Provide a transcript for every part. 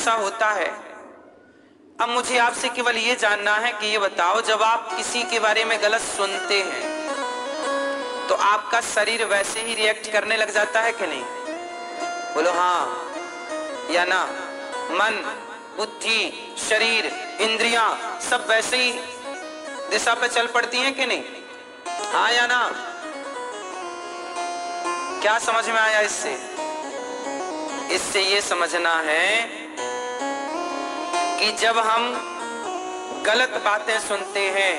ऐसा होता है। अब मुझे आपसे केवल ये जानना है कि ये बताओ, जब आप किसी के बारे में गलत सुनते हैं तो आपका शरीर वैसे ही रिएक्ट करने लग जाता है कि नहीं? बोलो हाँ या ना। मन, बुद्धि, शरीर, इंद्रियां सब वैसे ही दिशा पे चल पड़ती हैं कि नहीं? हाँ या ना? क्या समझ में आया इससे? इससे ये समझना है कि जब हम गलत बातें सुनते हैं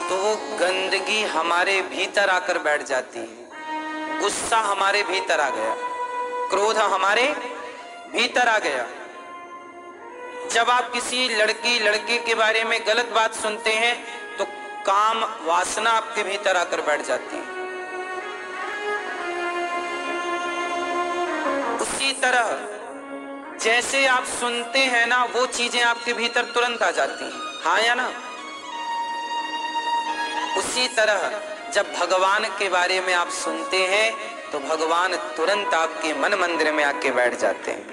तो वो गंदगी हमारे भीतर आकर बैठ जाती है। गुस्सा हमारे भीतर आ गया, क्रोध हमारे भीतर आ गया। जब आप किसी लड़की लड़के के बारे में गलत बात सुनते हैं तो काम वासना आपके भीतर आकर बैठ जाती है। उसी तरह जैसे आप सुनते हैं ना, वो चीजें आपके भीतर तुरंत आ जाती हैं। हाँ या ना? उसी तरह जब भगवान के बारे में आप सुनते हैं तो भगवान तुरंत आपके मन मंदिर में आके बैठ जाते हैं।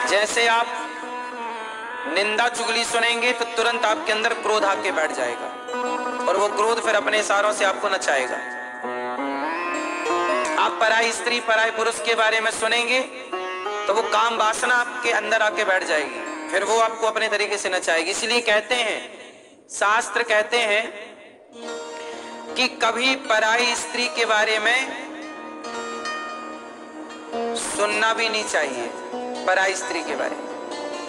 जैसे आप निंदा चुगली सुनेंगे तो तुरंत आपके अंदर क्रोध आके बैठ जाएगा और वो क्रोध फिर अपने इशारों से आपको नचाएगा। आप पराई स्त्री पराई पुरुष के बारे में सुनेंगे तो वो काम वासना आपके अंदर आके बैठ जाएगी, फिर वो आपको अपने तरीके से नचाएगी। इसलिए कहते हैं, शास्त्र कहते हैं कि कभी पराई स्त्री के बारे में सुनना भी नहीं चाहिए। पराई स्त्री के बारे में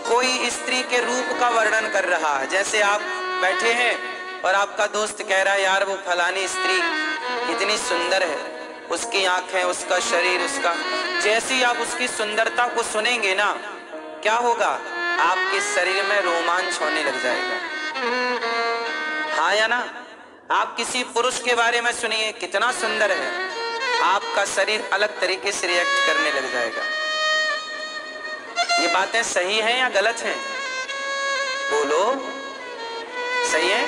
कोई स्त्री के रूप का वर्णन कर रहा है, जैसे आप बैठे हैं और आपका दोस्त कह रहा है यार वो फलानी स्त्री कितनी सुंदर है, उसकी आंखें, उसका शरीर, उसका, जैसे ही आप उसकी सुंदरता को सुनेंगे ना, क्या होगा? आपके शरीर में रोमांच होने लग जाएगा। हाँ या ना? आप किसी पुरुष के बारे में सुनिए कितना सुंदर है, आपका शरीर अलग तरीके से रिएक्ट करने लग जाएगा। ये बातें सही हैं या गलत हैं? बोलो, सही है?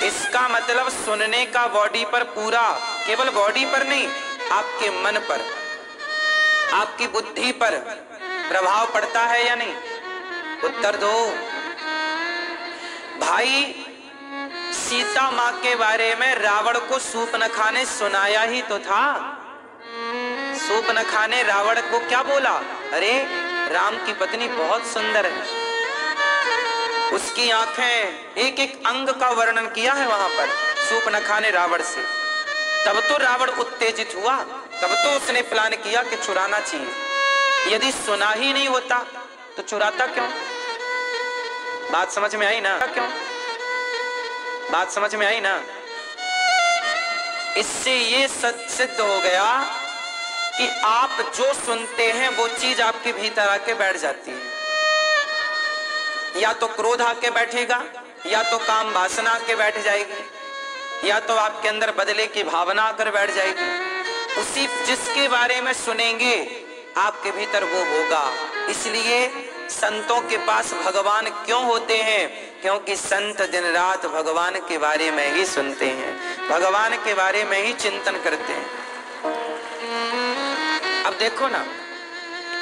इसका मतलब सुनने का बॉडी पर पूरा, केवल बॉडी पर नहीं, आपके मन पर, आपकी बुद्धि पर प्रभाव पड़ता है या नहीं? उत्तर दो भाई। सीता मां के बारे में रावण को सूर्पनखा ने सुनाया ही तो था। सूर्पनखा ने रावण को क्या बोला? अरे राम की पत्नी बहुत सुंदर है, उसकी आंखें, एक एक अंग का वर्णन किया है वहां पर सूर्पनखा ने रावण से। तब तो रावण उत्तेजित हुआ, तब तो उसने प्लान किया कि चुराना चाहिए। यदि सुना ही नहीं होता तो चुराता क्यों? बात समझ में आई ना? क्यों? बात समझ में आई ना? इससे ये सिद्ध हो गया कि आप जो सुनते हैं वो चीज आपके भीतर आके बैठ जाती है। या तो क्रोध आके बैठेगा, या तो काम वासना आके बैठ जाएगी, या तो आपके अंदर बदले की भावना आकर बैठ जाएगी। उसी जिसके बारे में सुनेंगे आपके भीतर वो होगा। इसलिए संतों के पास भगवान क्यों होते हैं? क्योंकि संत दिन रात भगवान के बारे में ही सुनते हैं, भगवान के बारे में ही चिंतन करते हैं। अब देखो ना,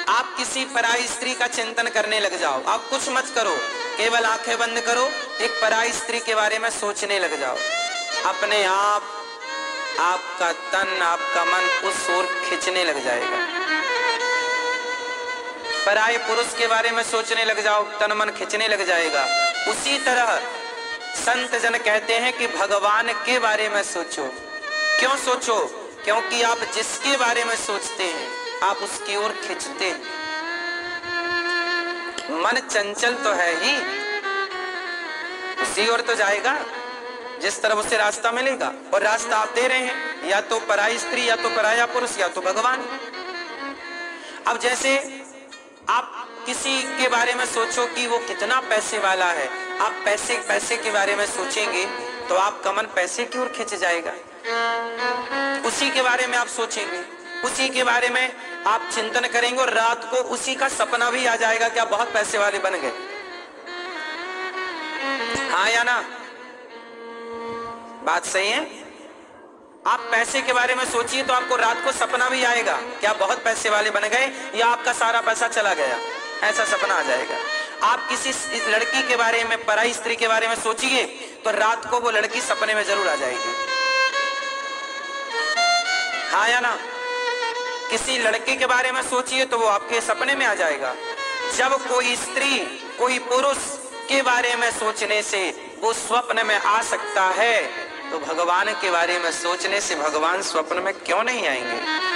आप किसी पराई स्त्री का चिंतन करने लग जाओ, आप कुछ मत करो, केवल आंखें बंद करो, एक पराई स्त्री के बारे में सोचने लग जाओ, अपने आप आपका तन, आपका मन उस ओर खींचने लग जाएगा। पराये पुरुष के बारे में सोचने लग जाओ, तन मन खींचने लग जाएगा। उसी तरह संत जन कहते हैं कि भगवान के बारे में सोचो। क्यों सोचो? क्योंकि आप जिसके बारे में सोचते हैं आप उसकी ओर खींचते हैं। मन चंचल तो है ही, उसी ओर तो जाएगा जिस तरफ उसे रास्ता मिलेगा, और रास्ता आप दे रहे हैं, या तो पराई स्त्री, या तो पराया पुरुष, या तो भगवान। अब जैसे आप किसी के बारे में सोचो कि वो कितना पैसे वाला है, आप पैसे के बारे में सोचेंगे तो आपका मन पैसे की ओर खिंच जाएगा। उसी के बारे में आप सोचेंगे, उसी के बारे में आप चिंतन करेंगे, और रात को उसी का सपना भी आ जाएगा कि आप बहुत पैसे वाले बन गए। हाँ या ना? बात सही है? आप पैसे के बारे में सोचिए तो आपको रात को सपना भी आएगा कि आप बहुत पैसे वाले बन गए या आपका सारा पैसा चला गया, ऐसा सपना आ जाएगा। आप किसी लड़की के बारे में, पराई स्त्री के बारे में सोचिए तो रात को वो लड़की सपने में जरूर आ जाएगी, हाँ या ना। किसी लड़के के बारे में सोचिए तो वो आपके सपने में आ जाएगा। जब कोई स्त्री, कोई पुरुष के बारे में सोचने से वो स्वप्न में आ सकता है, तो भगवान के बारे में सोचने से भगवान स्वप्न में क्यों नहीं आएंगे।